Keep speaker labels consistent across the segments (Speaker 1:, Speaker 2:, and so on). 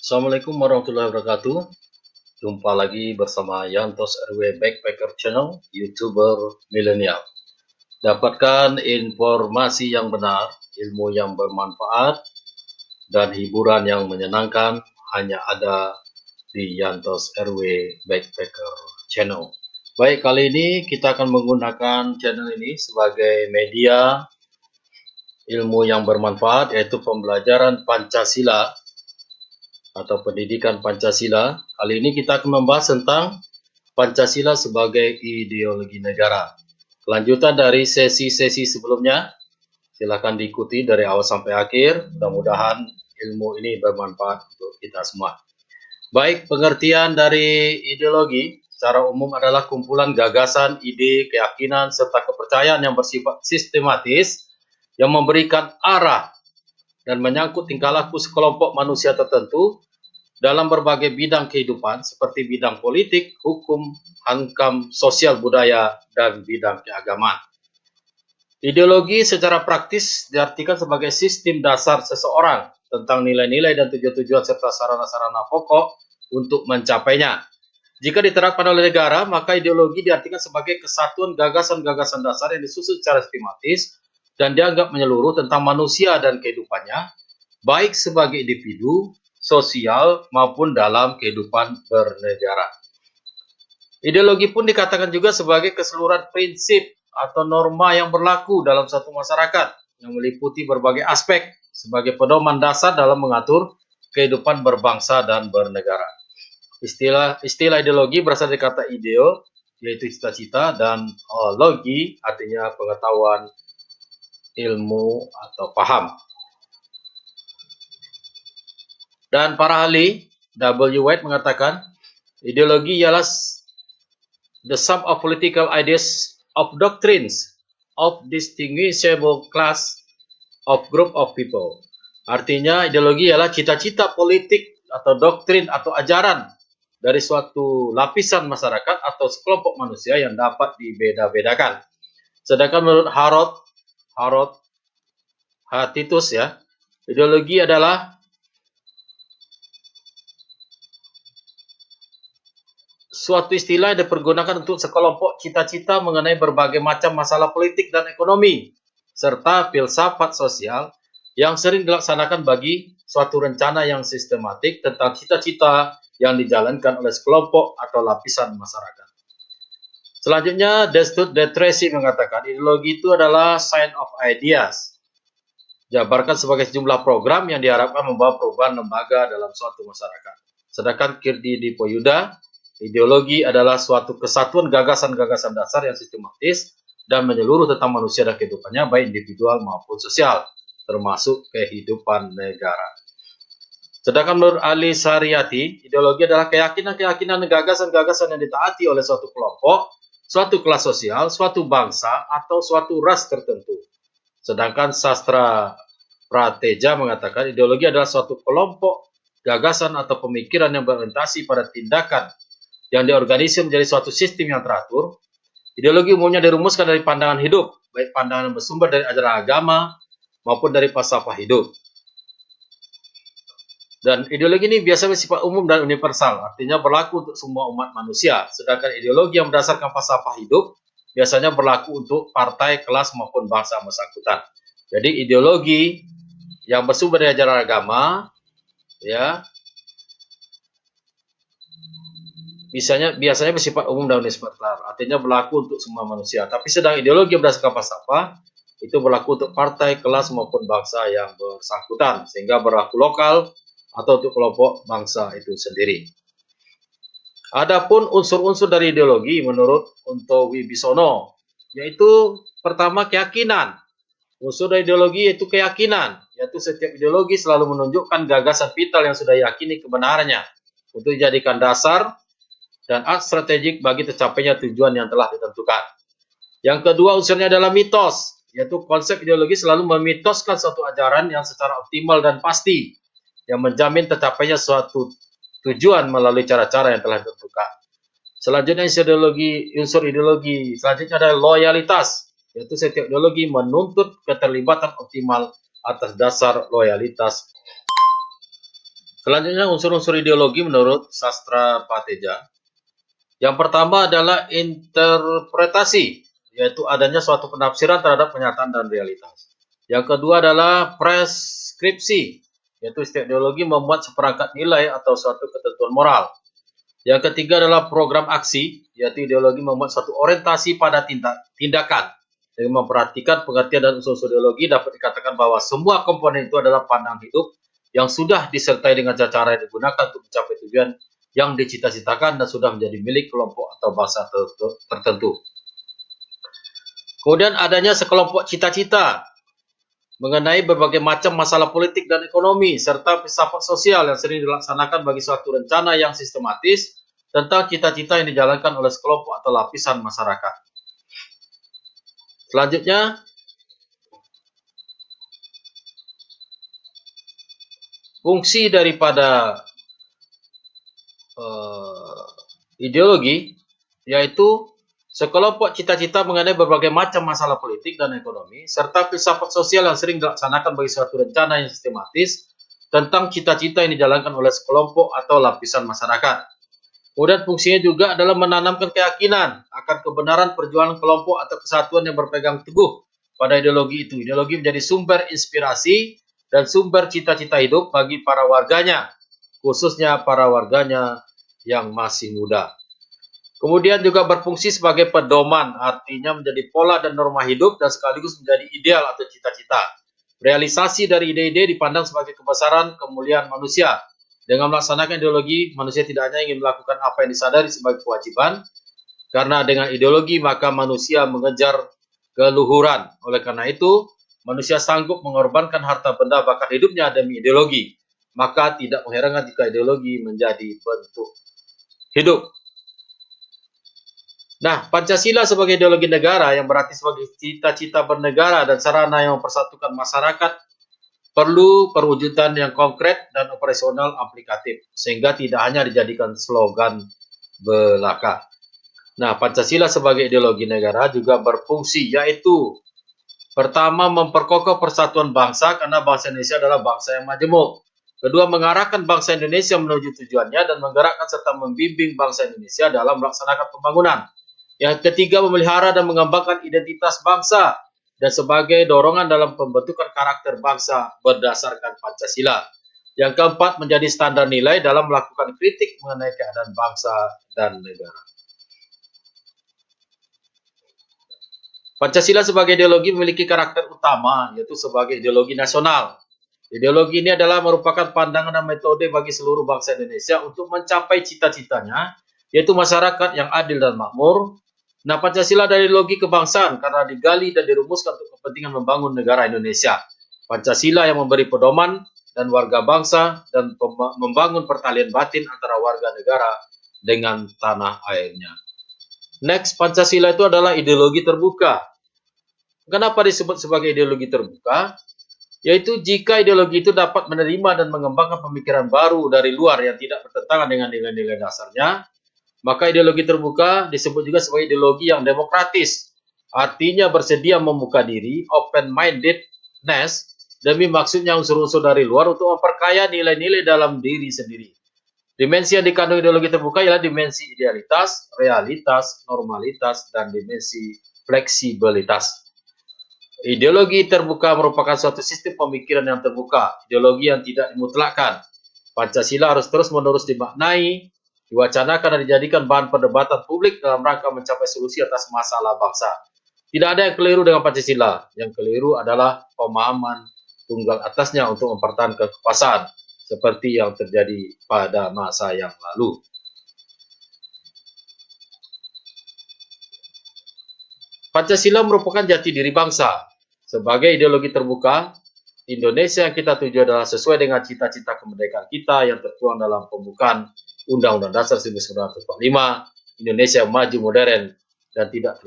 Speaker 1: Assalamualaikum warahmatullahi wabarakatuh. Jumpa lagi bersama Yantos RW Backpacker Channel, YouTuber milenial. Dapatkan informasi yang benar, ilmu yang bermanfaat, dan hiburan yang menyenangkan hanya ada di Yantos RW Backpacker Channel. Baik, kali ini kita akan menggunakan channel ini sebagai media ilmu yang bermanfaat, yaitu pembelajaran Pancasila atau pendidikan Pancasila. Kali ini kita akan membahas tentang Pancasila sebagai ideologi negara. Kelanjutan dari sesi-sesi sebelumnya, silakan diikuti dari awal sampai akhir. Mudah-mudahan ilmu ini bermanfaat untuk kita semua. Baik, pengertian dari ideologi secara umum adalah kumpulan gagasan, ide, keyakinan, serta kepercayaan yang bersifat sistematis yang memberikan arah dan menyangkut tingkah laku sekelompok manusia tertentu dalam berbagai bidang kehidupan seperti bidang politik, hukum, hankam, sosial budaya, dan bidang keagamaan. Ideologi secara praktis diartikan sebagai sistem dasar seseorang tentang nilai-nilai dan tujuan-tujuan serta sarana-sarana pokok untuk mencapainya. Jika diterapkan oleh negara, maka ideologi diartikan sebagai kesatuan gagasan-gagasan dasar yang disusun secara sistematis dan dianggap menyeluruh tentang manusia dan kehidupannya, baik sebagai individu, sosial, maupun dalam kehidupan bernegara. Ideologi pun dikatakan juga sebagai keseluruhan prinsip atau norma yang berlaku dalam satu masyarakat yang meliputi berbagai aspek sebagai pedoman dasar dalam mengatur kehidupan berbangsa dan bernegara. Istilah ideologi berasal dari kata ideo, yaitu cita-cita, dan logi artinya pengetahuan, ilmu, atau paham. Dan para ahli, W. White mengatakan, ideologi ialah the sum of political ideas of doctrines of distinguishable class of group of people. Artinya, ideologi ialah cita-cita politik atau doktrin atau ajaran dari suatu lapisan masyarakat atau sekelompok manusia yang dapat dibeda-bedakan. Sedangkan menurut Harold Titus ya, ideologi adalah suatu istilah yang dipergunakan untuk sekelompok cita-cita mengenai berbagai macam masalah politik dan ekonomi, serta filsafat sosial yang sering dilaksanakan bagi suatu rencana yang sistematik tentang cita-cita yang dijalankan oleh sekelompok atau lapisan masyarakat. Selanjutnya, Destutt de Tracy mengatakan ideologi itu adalah sign of ideas, jabarkan sebagai sejumlah program yang diharapkan membawa perubahan lembaga dalam suatu masyarakat. Sedangkan Kirti Dipoyuda, ideologi adalah suatu kesatuan gagasan-gagasan dasar yang sistematis dan menyeluruh tentang manusia dan kehidupannya, baik individual maupun sosial, termasuk kehidupan negara. Sedangkan menurut Ali Sariyati, ideologi adalah keyakinan-keyakinan dan gagasan-gagasan yang ditaati oleh suatu kelompok, suatu kelas sosial, suatu bangsa, atau suatu ras tertentu. Sedangkan Sastra Prateja mengatakan ideologi adalah suatu kelompok gagasan atau pemikiran yang berorientasi pada tindakan yang diorganisir menjadi suatu sistem yang teratur. Ideologi umumnya dirumuskan dari pandangan hidup, baik pandangan yang bersumber dari ajaran agama maupun dari falsafah hidup. Dan ideologi ini biasanya bersifat umum dan universal, artinya berlaku untuk semua umat manusia. Sedangkan ideologi yang berdasarkan falsafah hidup biasanya berlaku untuk partai, kelas, maupun bangsa bersangkutan. Jadi ideologi yang bersumber dari ajaran agama, ya, biasanya bersifat umum dan universal, artinya berlaku untuk semua manusia. Tapi sedang ideologi yang berdasarkan falsafah itu berlaku untuk partai, kelas, maupun bangsa yang bersangkutan, sehingga berlaku lokal atau untuk kelompok bangsa itu sendiri. Adapun unsur-unsur dari ideologi menurut Unto Wibisono, yaitu pertama keyakinan. Unsur dari ideologi yaitu keyakinan, yaitu setiap ideologi selalu menunjukkan gagasan vital yang sudah yakini kebenarannya untuk dijadikan dasar dan art strategik bagi tercapainya tujuan yang telah ditentukan. Yang kedua unsurnya adalah mitos, yaitu konsep ideologi selalu memitoskan suatu ajaran yang secara optimal dan pasti, yang menjamin tercapainya suatu tujuan melalui cara-cara yang telah ditentukan. Selanjutnya unsur ideologi selanjutnya adalah loyalitas, yaitu setiap ideologi menuntut keterlibatan optimal atas dasar loyalitas. Selanjutnya unsur-unsur ideologi menurut sastra Pateja. Yang pertama adalah interpretasi, yaitu adanya suatu penafsiran terhadap kenyataan dan realitas. Yang kedua adalah preskripsi, yaitu setiap ideologi membuat seperangkat nilai atau suatu ketentuan moral. Yang ketiga adalah program aksi, yaitu ideologi membuat suatu orientasi pada tindakan. Dengan memperhatikan pengertian dan unsur-unsur ideologi, dapat dikatakan bahwa semua komponen itu adalah pandangan hidup yang sudah disertai dengan cara yang digunakan untuk mencapai tujuan yang dicita-citakan dan sudah menjadi milik kelompok atau bangsa tertentu. Kemudian adanya sekelompok cita-cita mengenai berbagai macam masalah politik dan ekonomi, serta filsafat sosial yang sering dilaksanakan bagi suatu rencana yang sistematis tentang cita-cita yang dijalankan oleh sekelompok atau lapisan masyarakat. Selanjutnya, fungsi daripada ideologi, yaitu sekelompok cita-cita mengenai berbagai macam masalah politik dan ekonomi, serta filsafat sosial yang sering dilaksanakan bagi suatu rencana yang sistematis tentang cita-cita yang dijalankan oleh sekelompok atau lapisan masyarakat. Kemudian fungsinya juga adalah menanamkan keyakinan akan kebenaran perjuangan kelompok atau kesatuan yang berpegang teguh pada ideologi itu. Ideologi menjadi sumber inspirasi dan sumber cita-cita hidup bagi para warganya, khususnya para warganya yang masih muda. Kemudian juga berfungsi sebagai pedoman, artinya menjadi pola dan norma hidup dan sekaligus menjadi ideal atau cita-cita. Realisasi dari ide-ide dipandang sebagai kebesaran kemuliaan manusia. Dengan melaksanakan ideologi, manusia tidak hanya ingin melakukan apa yang disadari sebagai kewajiban, karena dengan ideologi maka manusia mengejar keluhuran. Oleh karena itu, manusia sanggup mengorbankan harta benda bahkan hidupnya demi ideologi. Maka tidak mengherankan jika ideologi menjadi bentuk hidup. Nah, Pancasila sebagai ideologi negara yang berarti sebagai cita-cita bernegara dan sarana yang mempersatukan masyarakat perlu perwujudan yang konkret dan operasional aplikatif, sehingga tidak hanya dijadikan slogan belaka. Nah, Pancasila sebagai ideologi negara juga berfungsi, yaitu pertama, memperkokoh persatuan bangsa karena bangsa Indonesia adalah bangsa yang majemuk. Kedua, mengarahkan bangsa Indonesia menuju tujuannya dan menggerakkan serta membimbing bangsa Indonesia dalam melaksanakan pembangunan. Yang ketiga, memelihara dan mengembangkan identitas bangsa dan sebagai dorongan dalam pembentukan karakter bangsa berdasarkan Pancasila. Yang keempat, menjadi standar nilai dalam melakukan kritik mengenai keadaan bangsa dan negara. Pancasila sebagai ideologi memiliki karakter utama, yaitu sebagai ideologi nasional. Ideologi ini adalah merupakan pandangan dan metode bagi seluruh bangsa Indonesia untuk mencapai cita-citanya, yaitu masyarakat yang adil dan makmur. Nah, Pancasila adalah ideologi kebangsaan karena digali dan dirumuskan untuk kepentingan membangun negara Indonesia. Pancasila yang memberi pedoman dan warga bangsa dan membangun pertalian batin antara warga negara dengan tanah airnya. Next, Pancasila itu adalah ideologi terbuka. Kenapa disebut sebagai ideologi terbuka? Yaitu jika ideologi itu dapat menerima dan mengembangkan pemikiran baru dari luar yang tidak bertentangan dengan nilai-nilai dasarnya, maka ideologi terbuka disebut juga sebagai ideologi yang demokratis. Artinya bersedia membuka diri, open-mindedness, demi maksudnya unsur-unsur dari luar untuk memperkaya nilai-nilai dalam diri sendiri. Dimensi yang dikandung ideologi terbuka ialah dimensi idealitas, realitas, normalitas, dan dimensi fleksibilitas. Ideologi terbuka merupakan suatu sistem pemikiran yang terbuka, ideologi yang tidak dimutlakkan. Pancasila harus terus-menerus dimaknai, diwacanakan dan dijadikan bahan perdebatan publik dalam rangka mencapai solusi atas masalah bangsa. Tidak ada yang keliru dengan Pancasila. Yang keliru adalah pemahaman tunggal atasnya untuk mempertahankan kekuasaan, seperti yang terjadi pada masa yang lalu. Pancasila merupakan jati diri bangsa. Sebagai ideologi terbuka, Indonesia yang kita tuju adalah sesuai dengan cita-cita kemerdekaan kita yang tertuang dalam pembukaan Undang-Undang Dasar 1945, Indonesia maju modern dan tidak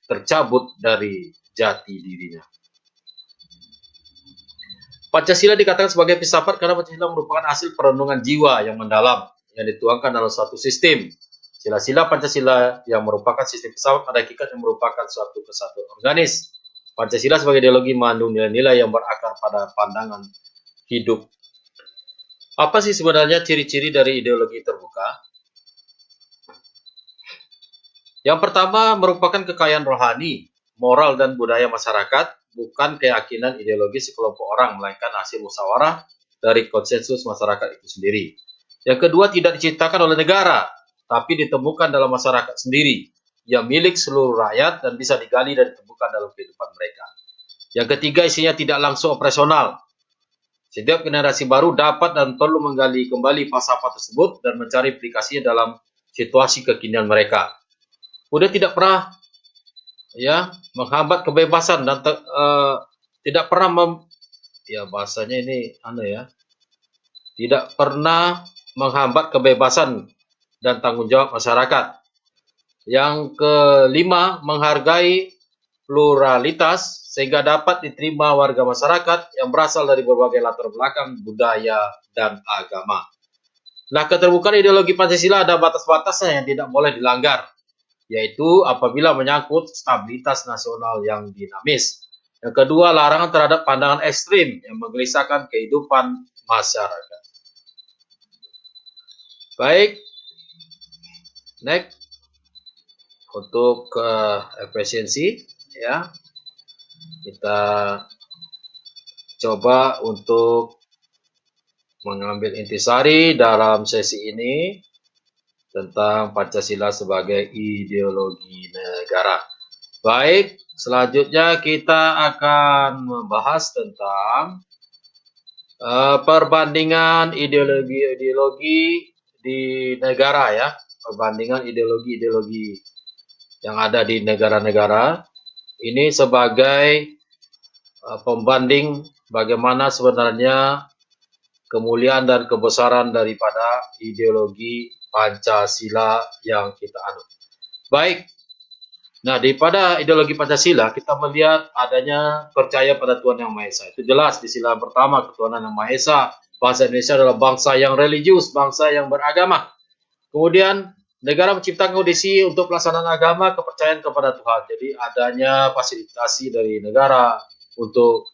Speaker 1: tercabut dari jati dirinya. Pancasila dikatakan sebagai filsafat karena Pancasila merupakan hasil perenungan jiwa yang mendalam yang dituangkan dalam suatu sistem. Sila-sila Pancasila yang merupakan sistem filsafat pada hakikat yang merupakan suatu kesatuan organis. Pancasila sebagai ideologi mengandung nilai-nilai yang berakar pada pandangan hidup Apa sih sebenarnya ciri-ciri dari ideologi terbuka? Yang pertama merupakan kekayaan rohani, moral dan budaya masyarakat, bukan keyakinan ideologi sekelompok orang, melainkan hasil musyawarah dari konsensus masyarakat itu sendiri. Yang kedua tidak diciptakan oleh negara, tapi ditemukan dalam masyarakat sendiri, yang milik seluruh rakyat dan bisa digali dan ditemukan dalam kehidupan mereka. Yang ketiga isinya tidak langsung operasional. Setiap generasi baru dapat dan perlu menggali kembali falsafah tersebut dan mencari aplikasinya dalam situasi kekinian mereka. Udah tidak pernah ya menghambat kebebasan dan tidak pernah ya bahasanya ini ya tidak pernah menghambat kebebasan dan tanggung jawab masyarakat. Yang kelima, menghargai pluralitas sehingga dapat diterima warga masyarakat yang berasal dari berbagai latar belakang budaya dan agama. Nah, keterbukaan ideologi Pancasila ada batas-batasnya yang tidak boleh dilanggar, yaitu apabila menyangkut stabilitas nasional yang dinamis. Yang kedua, larangan terhadap pandangan ekstrim yang menggelisahkan kehidupan masyarakat. Baik, next untuk efisiensi ya. Kita coba untuk mengambil intisari dalam sesi ini tentang Pancasila sebagai ideologi negara. Baik, selanjutnya kita akan membahas tentang perbandingan ideologi-ideologi di negara ya. Perbandingan ideologi-ideologi yang ada di negara-negara. Ini sebagai pembanding bagaimana sebenarnya kemuliaan dan kebesaran daripada ideologi Pancasila yang kita anut. Baik, nah daripada ideologi Pancasila kita melihat adanya percaya pada Tuhan Yang Maha Esa. Itu jelas di sila pertama ketuhanan Yang Maha Esa. Bangsa Indonesia adalah bangsa yang religius, bangsa yang beragama. Kemudian negara menciptakan kondisi untuk pelaksanaan agama kepercayaan kepada Tuhan. Jadi adanya fasilitasi dari negara untuk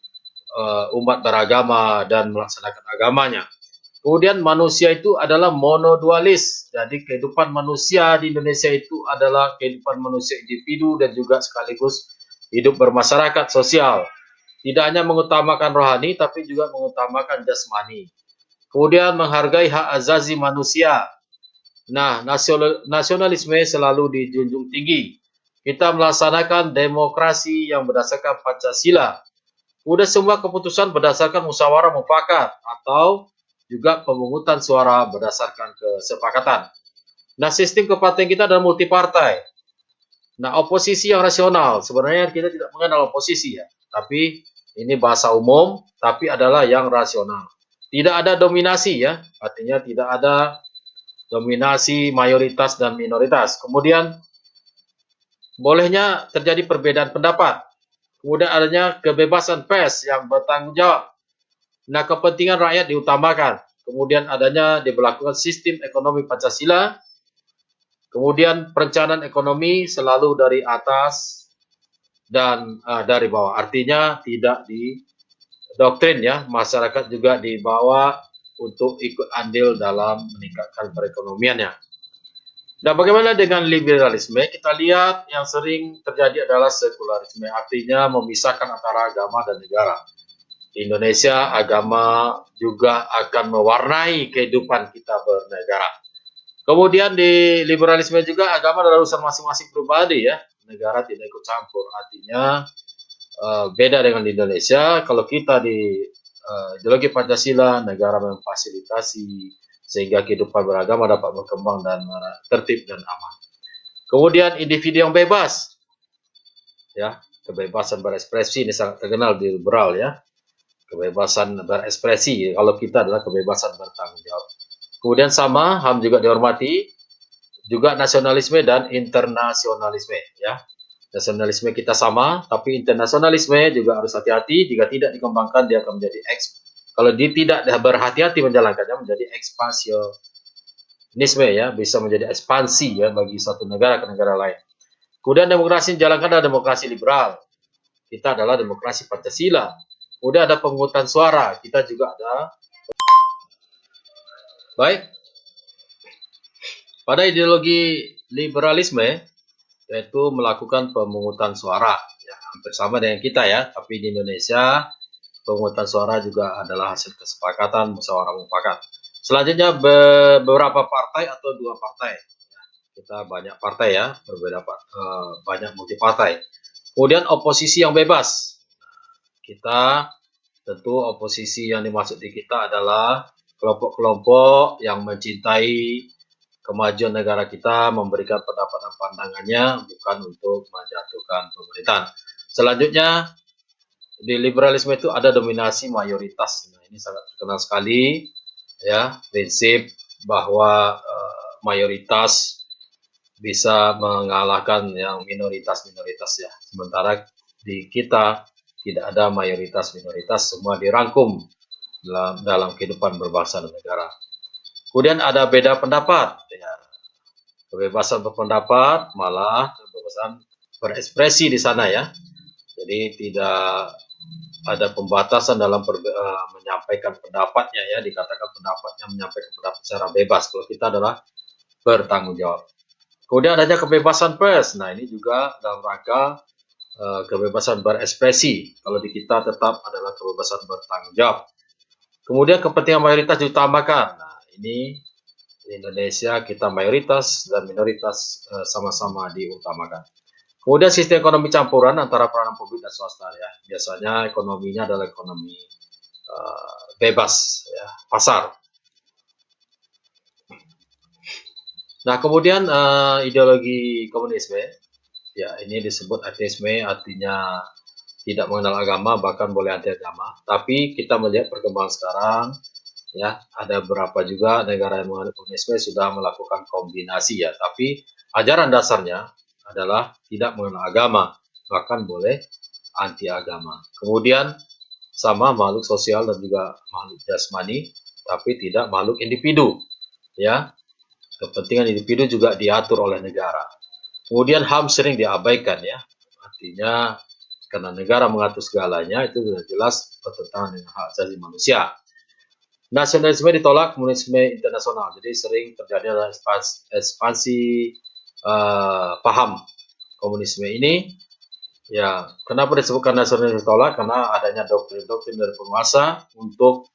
Speaker 1: umat beragama dan melaksanakan agamanya. Kemudian manusia itu adalah monodualis. Jadi kehidupan manusia di Indonesia itu adalah kehidupan manusia individu dan juga sekaligus hidup bermasyarakat sosial. Tidak hanya mengutamakan rohani tapi juga mengutamakan jasmani. Kemudian menghargai hak azazi manusia. Nah, nasionalisme selalu dijunjung tinggi. Kita melaksanakan demokrasi yang berdasarkan Pancasila. Udah semua keputusan berdasarkan musyawarah mufakat atau juga pemungutan suara berdasarkan kesepakatan. Nah, sistem kepartaian kita adalah multipartai. Nah, oposisi yang rasional, sebenarnya kita tidak mengenal oposisi ya, tapi ini bahasa umum, tapi adalah yang rasional. Tidak ada dominasi ya, artinya tidak ada dominasi mayoritas dan minoritas. Kemudian, bolehnya terjadi perbedaan pendapat. Kemudian adanya kebebasan pers yang bertanggung jawab. Nah, kepentingan rakyat diutamakan. Kemudian adanya diberlakukan sistem ekonomi Pancasila. Kemudian perencanaan ekonomi selalu dari atas dan dari bawah. Artinya tidak di doktrin ya, masyarakat juga dibawa untuk ikut andil dalam meningkatkan perekonomiannya. Nah, bagaimana dengan liberalisme? Kita lihat yang sering terjadi adalah sekularisme, artinya memisahkan antara agama dan negara. Di Indonesia, agama juga akan mewarnai kehidupan kita bernegara. Kemudian di liberalisme juga agama adalah urusan masing-masing pribadi ya. Negara tidak ikut campur. Artinya beda dengan di Indonesia. Kalau kita di ideologi Pancasila, negara memfasilitasi sehingga kehidupan beragama dapat berkembang dan tertib dan aman. Kemudian individu yang bebas, ya kebebasan berekspresi ini sangat terkenal di liberal ya. Kebebasan berekspresi, kalau kita adalah kebebasan bertanggung jawab. Kemudian sama, HAM juga dihormati, juga nasionalisme dan internasionalisme ya. Nasionalisme kita sama, tapi internasionalisme juga harus hati-hati. Jika tidak dikembangkan, dia akan menjadi kalau dia tidak berhati-hati menjalankannya, menjadi ekspansionisme ya, bisa menjadi ekspansi ya bagi satu negara ke negara lain. Kemudian demokrasi yang dijalankan adalah demokrasi liberal. Kita adalah demokrasi Pancasila. Kemudian ada pemungutan suara, kita juga ada Baik, pada ideologi liberalisme yaitu melakukan pemungutan suara, ya, hampir sama dengan kita ya, tapi di Indonesia pemungutan suara juga adalah hasil kesepakatan musyawarah mufakat. Selanjutnya beberapa partai atau 2 partai. Kita banyak partai ya, berbeda banyak multi partai. Kemudian oposisi yang bebas. Kita tentu oposisi yang dimaksud di kita adalah kelompok-kelompok yang mencintai kemajuan negara kita, memberikan pendapat dan pandangannya, bukan untuk menjatuhkan pemerintahan. Selanjutnya, di liberalisme itu ada dominasi mayoritas. Nah, ini sangat terkenal sekali, ya, prinsip bahwa mayoritas bisa mengalahkan yang minoritas-minoritas ya. Sementara di kita tidak ada mayoritas-minoritas, semua dirangkum dalam kehidupan berbangsa dan negara. Kemudian ada beda pendapat, ya. Kebebasan berpendapat, malah kebebasan berekspresi di sana ya. Jadi tidak ada pembatasan dalam menyampaikan pendapatnya ya, dikatakan pendapatnya menyampaikan pendapat secara bebas. Kalau kita adalah bertanggung jawab. Kemudian adanya kebebasan pers. Nah, ini juga dalam rangka kebebasan berekspresi. Kalau di kita tetap adalah kebebasan bertanggung jawab. Kemudian kepentingan mayoritas diutamakan. Nah, ini di Indonesia kita mayoritas dan minoritas sama-sama diutamakan. Kemudian sistem ekonomi campuran antara peranan publik dan swasta ya. Biasanya ekonominya adalah ekonomi bebas ya, pasar. Nah, kemudian ideologi komunisme ya, ini disebut ateisme, artinya tidak mengenal agama, bahkan boleh anti agama. Tapi kita melihat perkembangan sekarang ya, ada beberapa juga negara yang menganut komunisme sudah melakukan kombinasi ya, tapi ajaran dasarnya adalah tidak mengenal agama, bahkan boleh anti agama. Kemudian sama makhluk sosial dan juga makhluk jasmani, tapi tidak makhluk individu ya. Kepentingan individu juga diatur oleh negara. Kemudian HAM sering diabaikan ya, artinya karena negara mengatur segalanya itu sudah jelas bertentangan dengan hak asasi manusia. Nasionalisme ditolak, komunisme internasional. Jadi sering terjadi adalah ekspansi paham komunisme ini. Ya, kenapa disebutkan nasionalisme ditolak? Karena adanya doktrin-doktrin dari penguasa untuk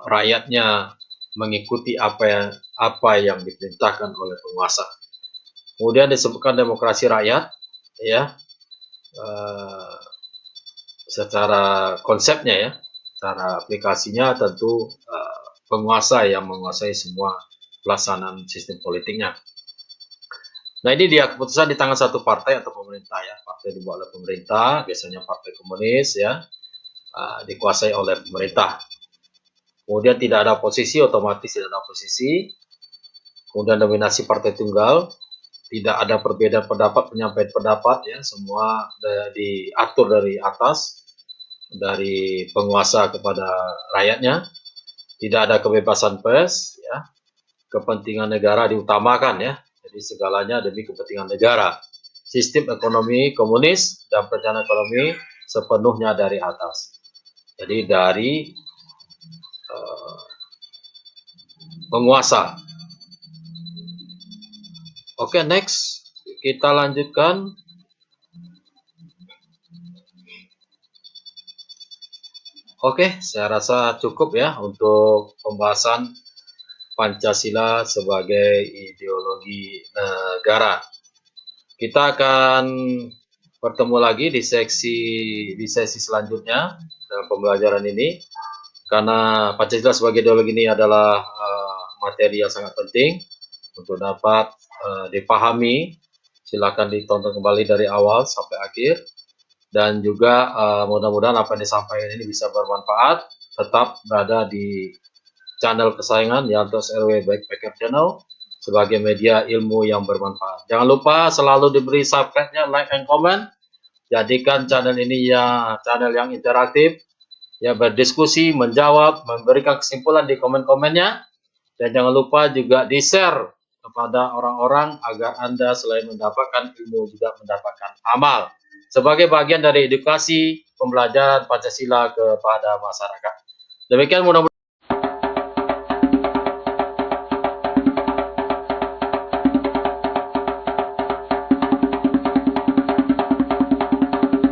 Speaker 1: rakyatnya mengikuti apa yang diperintahkan oleh penguasa. Kemudian disebutkan demokrasi rakyat, ya, secara konsepnya ya. Cara aplikasinya tentu penguasa yang menguasai semua pelaksanaan sistem politiknya. Nah, ini dia keputusan di tangan satu partai atau pemerintah ya. Partai dibuat oleh pemerintah, biasanya partai komunis ya, dikuasai oleh pemerintah. Kemudian tidak ada oposisi, otomatis tidak ada oposisi. Kemudian dominasi partai tunggal, tidak ada perbedaan pendapat, penyampaian pendapat ya, semua diatur dari atas, dari penguasa kepada rakyatnya. Tidak ada kebebasan pers ya, kepentingan negara diutamakan ya, jadi segalanya demi kepentingan negara. Sistem ekonomi komunis dan perencanaan ekonomi sepenuhnya dari atas, jadi dari penguasa. Oke, next kita lanjutkan. Oke, saya rasa cukup ya untuk pembahasan Pancasila sebagai ideologi negara. Kita akan bertemu lagi di sesi selanjutnya dalam pembelajaran ini, karena Pancasila sebagai ideologi ini adalah materi yang sangat penting untuk dapat dipahami. Silakan ditonton kembali dari awal sampai akhir. Dan juga mudah-mudahan apa yang disampaikan ini bisa bermanfaat. Tetap berada di channel kesayangan Yantos RW Backpacker Channel sebagai media ilmu yang bermanfaat. Jangan lupa selalu diberi subscribe-nya, like, and comment. Jadikan channel ini ya channel yang interaktif, ya, berdiskusi, menjawab, memberikan kesimpulan di komen-komennya. Dan jangan lupa juga di-share kepada orang-orang agar Anda selain mendapatkan ilmu juga mendapatkan amal sebagai bagian dari edukasi pembelajaran Pancasila kepada masyarakat. Demikian mudah-mudahan